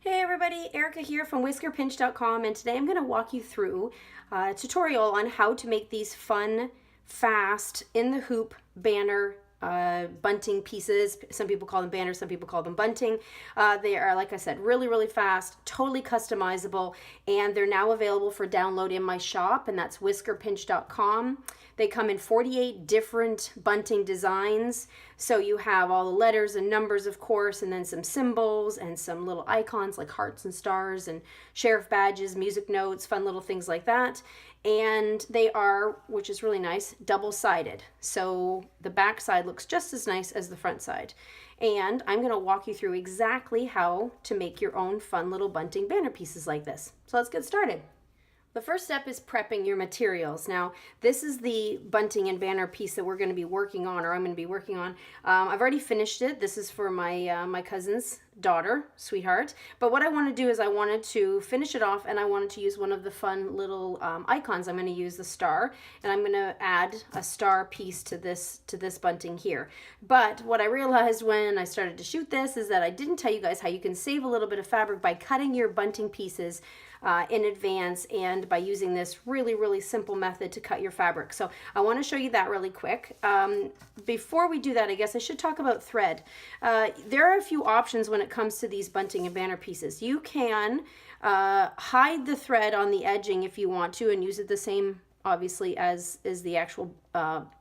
Hey everybody, Erica here from whiskerpinch.com, and today I'm going to walk you through a tutorial on how to make these fun, fast, in the hoop banner bunting pieces. Some people call them banners, some people call them bunting. They are, like I said, really fast, totally customizable, and they're now available for download in my shop, and that's whiskerpinch.com. They come in 48 different bunting designs. So you have all the letters and numbers, of course, and then some symbols and some little icons like hearts and stars and sheriff badges, music notes, fun little things like that. And they are, which is really nice, double-sided. So the back side looks just as nice as the front side. And I'm going to walk you through exactly how to make your own fun little bunting banner pieces like this. So let's get started. The first step is prepping your materials. Now, this is the bunting and banner piece that we're going to be working on, or I'm going to be working on. I've already finished it. This is for my my cousin's daughter, sweetheart. But what I want to do is I wanted to finish it off, and I wanted to use one of the fun little icons. I'm going to use the star, and I'm going to add a star piece to this bunting here. But what I realized when I started to shoot this is that I didn't tell you guys how you can save a little bit of fabric by cutting your bunting pieces in advance, and by using this really simple method to cut your fabric. So I want to show you that really quick. Before we do that, I guess I should talk about thread. There are a few options when it comes to these bunting and banner pieces. You can hide the thread on the edging if you want to and use it the same, obviously, as the actual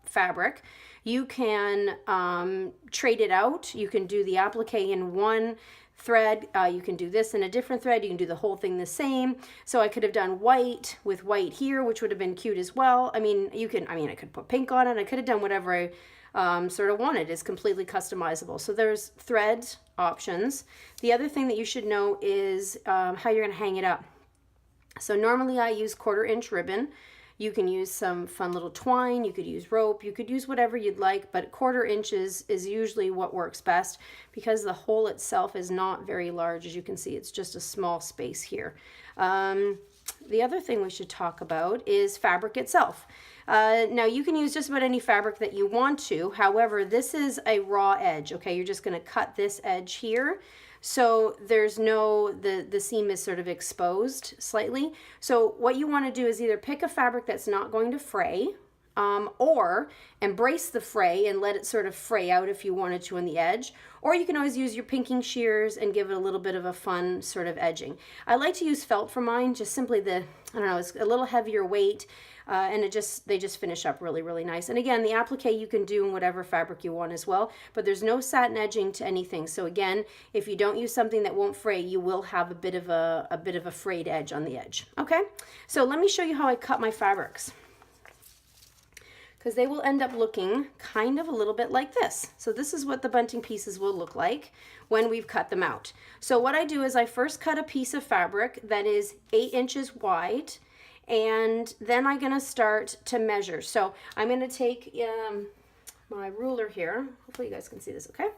fabric. You can trade it out. You can do the applique in one thread, you can do this in a different thread, you can do the whole thing the same. So I could have done white with white here, which would have been cute as well. I mean, I could put pink on it, I could have done whatever I sort of wanted. It's completely customizable. So there's thread options. The other thing that you should know is how you're going to hang it up. So normally I use 1/4 inch ribbon. You can use some fun little twine, you could use rope, you could use whatever you'd like, but 1/4 inches is usually what works best because the hole itself is not very large. As you can see, it's just a small space here. The other thing we should talk about is fabric itself. Now you can use just about any fabric that you want to. However, this is a raw edge, okay? You're just gonna cut this edge here. So there's no, the seam is sort of exposed slightly. So what you want to do is either pick a fabric that's not going to fray, or embrace the fray and let it sort of fray out if you wanted to on the edge. Or you can always use your pinking shears and give it a little bit of a fun sort of edging. I like to use felt for mine, just simply I don't know, it's a little heavier weight, and they just finish up really nice. And again, the applique you can do in whatever fabric you want as well, but there's no satin edging to anything. So again, if you don't use something that won't fray, you will have a bit of a frayed edge on the edge. Okay, so let me show you how I cut my fabrics, because they will end up looking kind of a little bit like this. So this is what the bunting pieces will look like when we've cut them out. So what I do is I first cut a piece of fabric that is 8 inches wide, and then I'm gonna start to measure. So I'm gonna take my ruler here. Hopefully you guys can see this, okay?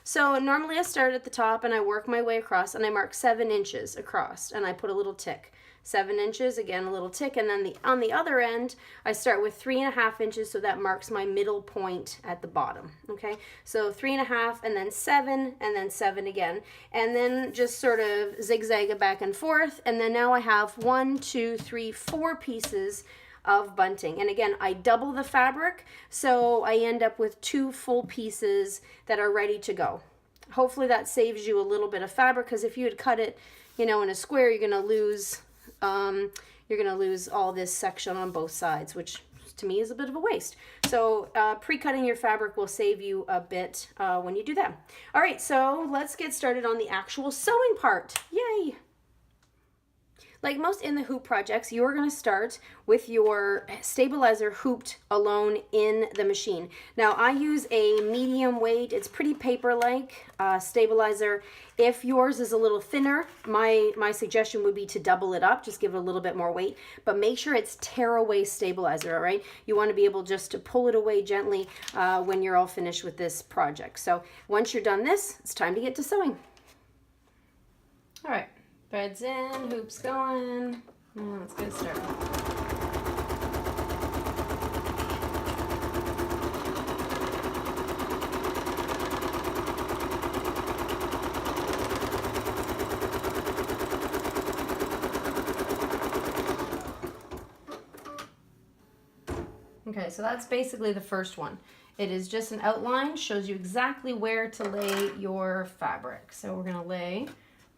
So normally I start at the top and I work my way across, and I mark 7 inches across, and I put a little tick. 7 inches, again a little tick, and then on the other end I start with 3.5 inches, so that marks my middle point at the bottom. Okay, so 3.5, and then 7, and then 7 again, and then just sort of zigzag it back and forth, and then now I have 1, 2, 3, 4 pieces of bunting. And again, I double the fabric, so I end up with 2 full pieces that are ready to go. Hopefully that saves you a little bit of fabric, because if you had cut it, you know, in a square, you're gonna lose all this section on both sides, which to me is a bit of a waste. So pre-cutting your fabric will save you a bit when you do that. All right, so let's get started on the actual sewing part. Yay! Like most in the hoop projects, you're going to start with your stabilizer hooped alone in the machine. Now I use a medium weight, it's pretty paper-like stabilizer. If yours is a little thinner, my suggestion would be to double it up, just give it a little bit more weight, but make sure it's tear-away stabilizer, all right? You want to be able just to pull it away gently when you're all finished with this project. So once you're done this, it's time to get to sewing. All right. Threads in, hoops going. Let's get started. so that's basically the first one. It is just an outline, shows you exactly where to lay your fabric. So we're gonna lay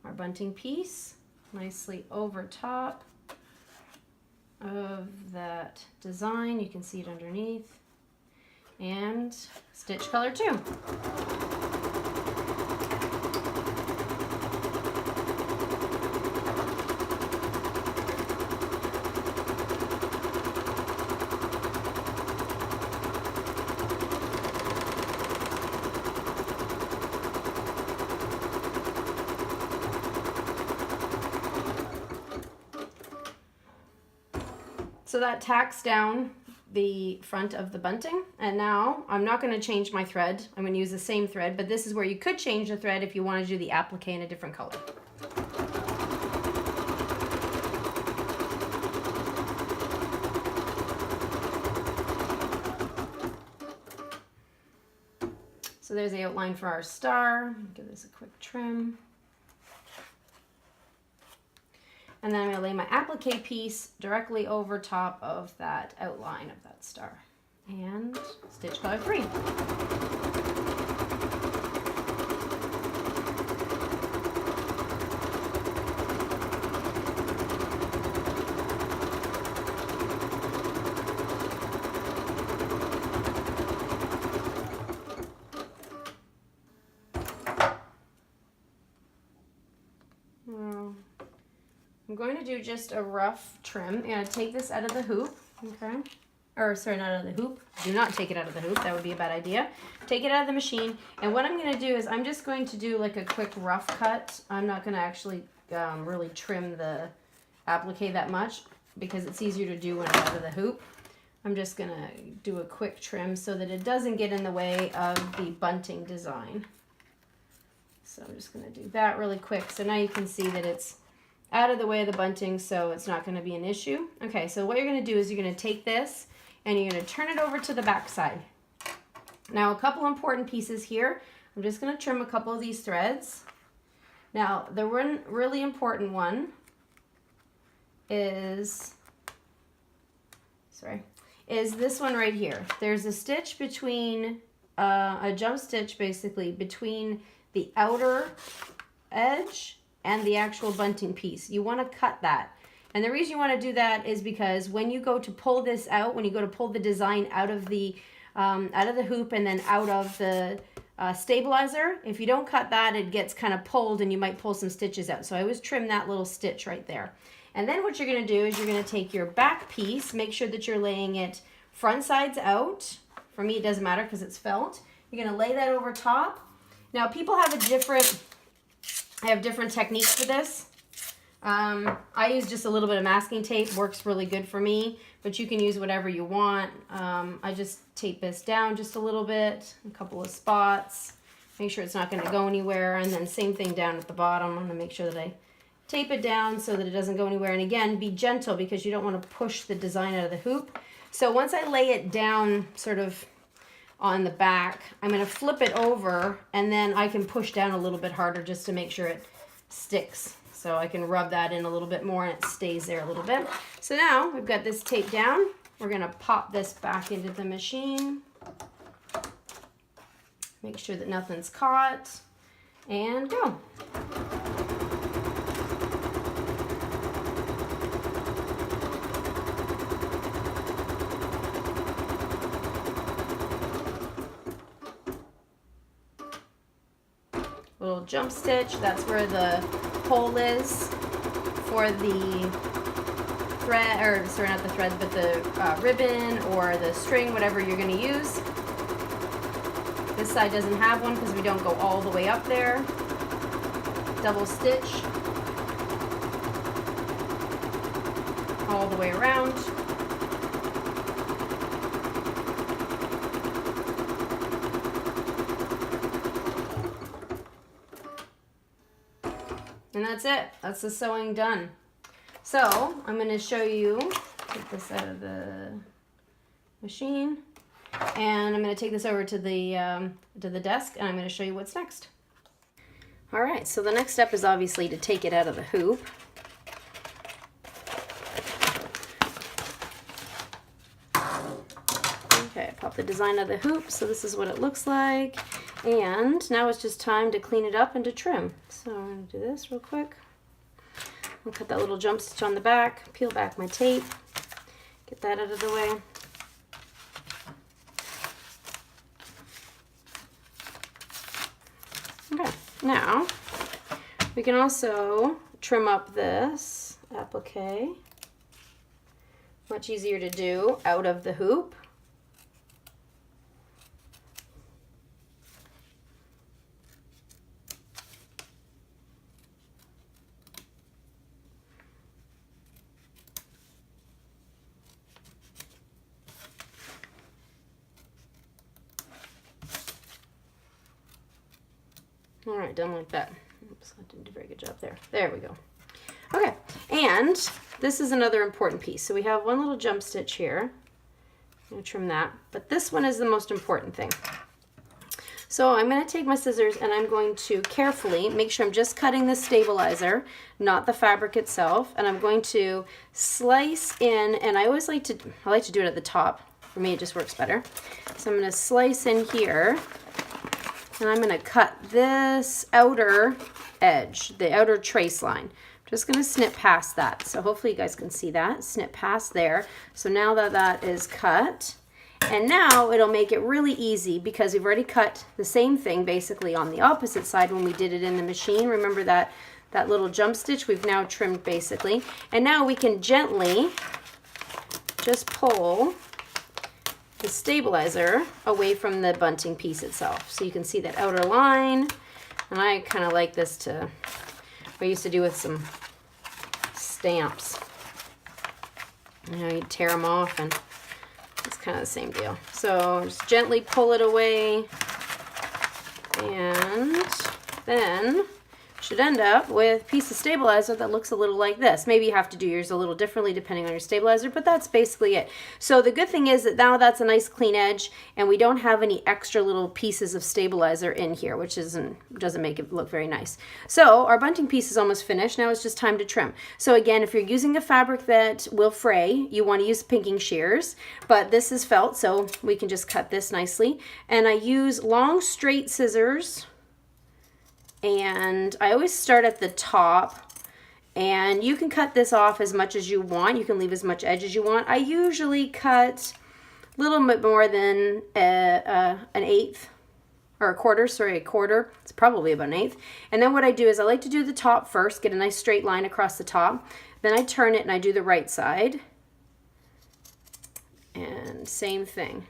our bunting piece nicely over top of that design. You can see it underneath. And stitch color 2. So that tacks down the front of the bunting, and now I'm not going to change my thread. I'm going to use the same thread, but this is where you could change the thread if you want to do the applique in a different color. So there's the outline for our star. Give this a quick trim. And then I'm going to lay my applique piece directly over top of that outline of that star. And stitch color 3. I'm going to do just a rough trim. I'm going to take this out of the hoop, okay? Or sorry, not out of the hoop. Do not take it out of the hoop. That would be a bad idea. Take it out of the machine. And what I'm going to do is I'm just going to do like a quick rough cut. I'm not going to actually really trim the applique that much because it's easier to do when it's out of the hoop. I'm just going to do a quick trim so that it doesn't get in the way of the bunting design. So I'm just going to do that really quick. So now you can see that it's out of the way of the bunting, so it's not going to be an issue. Okay, so what you're going to do is you're going to take this and you're going to turn it over to the back side. Now, a couple important pieces here. I'm just going to trim a couple of these threads. Now, the one really important one is this one right here. There's a stitch between, a jump stitch basically between the outer edge and the actual bunting piece. You want to cut that. And the reason you want to do that is because when you go to pull this out, when you go to pull the design out of the hoop and then out of the stabilizer, if you don't cut that, it gets kind of pulled and you might pull some stitches out. So I always trim that little stitch right there. And then what you're going to do is you're going to take your back piece, make sure that you're laying it front sides out. For me, it doesn't matter because it's felt. You're going to lay that over top. Now, people have I have different techniques for this. I use just a little bit of masking tape, works really good for me, but you can use whatever you want. I just tape this down just a little bit, a couple of spots, make sure it's not going to go anywhere, and then same thing down at the bottom. I'm going to make sure that I tape it down so that it doesn't go anywhere, and again, be gentle because you don't want to push the design out of the hoop. So once I lay it down sort of on the back, I'm going to flip it over and then I can push down a little bit harder just to make sure it sticks. So I can rub that in a little bit more and it stays there a little bit. So now we've got this taped down. We're going to pop this back into the machine. Make sure that nothing's caught and go. Little jump stitch, that's where the hole is for the thread, or sorry, not the thread, but the ribbon or the string, whatever you're going to use. This side doesn't have one because we don't go all the way up there. Double stitch all the way around. And that's it. That's the sewing done. So I'm going to show you, take this out of the machine, and I'm going to take this over to the desk, and I'm going to show you what's next. All right, so the next step is obviously to take it out of the hoop. out the design of the hoop. So this is what it looks like. And now it's just time to clean it up and to trim. So I'm going to do this real quick. I'll cut that little jump stitch on the back, peel back my tape, get that out of the way. Okay, now we can also trim up this applique. Much easier to do out of the hoop. All right, done like that. Oops, I didn't do a very good job there. There we go. Okay, and this is another important piece. So we have one little jump stitch here. I'm going to trim that, but this one is the most important thing. So I'm going to take my scissors and I'm going to carefully make sure I'm just cutting the stabilizer, not the fabric itself, and I'm going to slice in, and I like to do it at the top. For me, it just works better. So I'm going to slice in here. And I'm going to cut this outer edge, the outer trace line. I'm just going to snip past that. So hopefully you guys can see that. Snip past there. So now that that is cut, and now it'll make it really easy because we've already cut the same thing basically on the opposite side when we did it in the machine. Remember that little jump stitch we've now trimmed basically. And now we can gently just pull the stabilizer away from the bunting piece itself. So you can see that outer line, and I kind of like this to, I used to do with some stamps. You know, you tear them off and it's kind of the same deal. So just gently pull it away, and then should end up with a piece of stabilizer that looks a little like this. Maybe you have to do yours a little differently depending on your stabilizer, but that's basically it. So the good thing is that now that's a nice clean edge, and we don't have any extra little pieces of stabilizer in here, which doesn't make it look very nice. So our bunting piece is almost finished. Now it's just time to trim. So again, if you're using a fabric that will fray, you want to use pinking shears, but this is felt, so we can just cut this nicely. And I use long straight scissors. And I always start at the top, and you can cut this off as much as you want. You can leave as much edge as you want. I usually cut a little bit more than an eighth, or a quarter, sorry, a quarter. It's probably about an eighth. And then what I do is I like to do the top first, get a nice straight line across the top. Then I turn it and I do the right side. And same thing.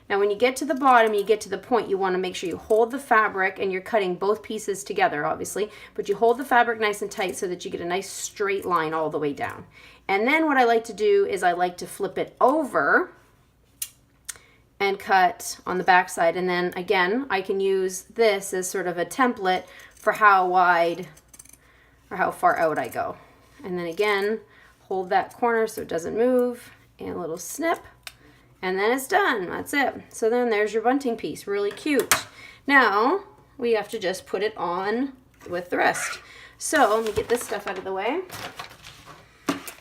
Now when you get to the bottom, you get to the point, you want to make sure you hold the fabric, and you're cutting both pieces together obviously, but you hold the fabric nice and tight so that you get a nice straight line all the way down. And then what I like to do is I like to flip it over and cut on the back side, and then again I can use this as sort of a template for how wide or how far out I go. And then again, hold that corner so it doesn't move, and a little snip. And then it's done. That's it. So then there's your bunting piece. Really cute. Now we have to just put it on with the rest. So let me get this stuff out of the way.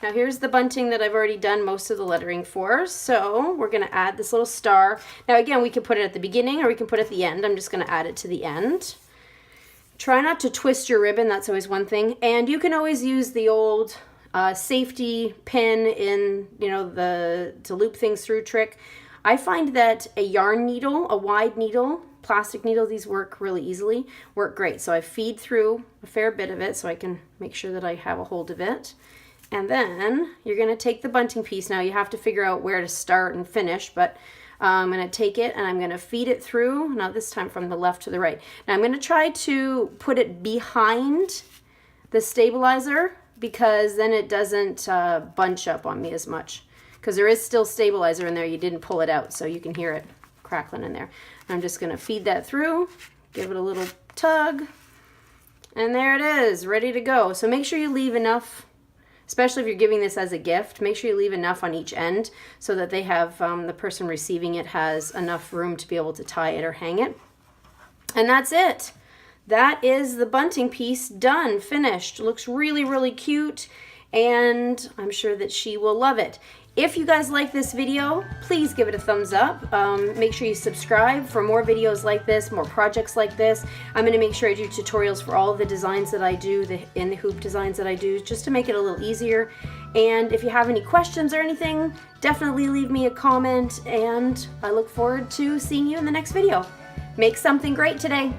Now here's the bunting that I've already done most of the lettering for. So we're going to add this little star. Now again, we can put it at the beginning or we can put it at the end. I'm just going to add it to the end. Try not to twist your ribbon. That's always one thing. And you can always use the old safety pin in, to loop things through trick. I find that a yarn needle, a wide needle, plastic needle, these work really easily, work great. So I feed through a fair bit of it so I can make sure that I have a hold of it. And then you're going to take the bunting piece. Now you have to figure out where to start and finish, but I'm going to take it and I'm going to feed it through, now this time from the left to the right. Now I'm going to try to put it behind the stabilizer, because then it doesn't bunch up on me as much. Because there is still stabilizer in there. You didn't pull it out, so you can hear it crackling in there. I'm just going to feed that through, give it a little tug, and there it is, ready to go. So make sure you leave enough, especially if you're giving this as a gift, make sure you leave enough on each end so that they have, the person receiving it has enough room to be able to tie it or hang it. And that's it. That is the bunting piece done, finished. Looks really, really cute, and I'm sure that she will love it. If you guys like this video, please give it a thumbs up. Make sure you subscribe for more videos like this, more projects like this. I'm going to make sure I do tutorials for all of the designs that I do, in the hoop designs that I do, just to make it a little easier. And if you have any questions or anything, definitely leave me a comment, and I look forward to seeing you in the next video. Make something great today.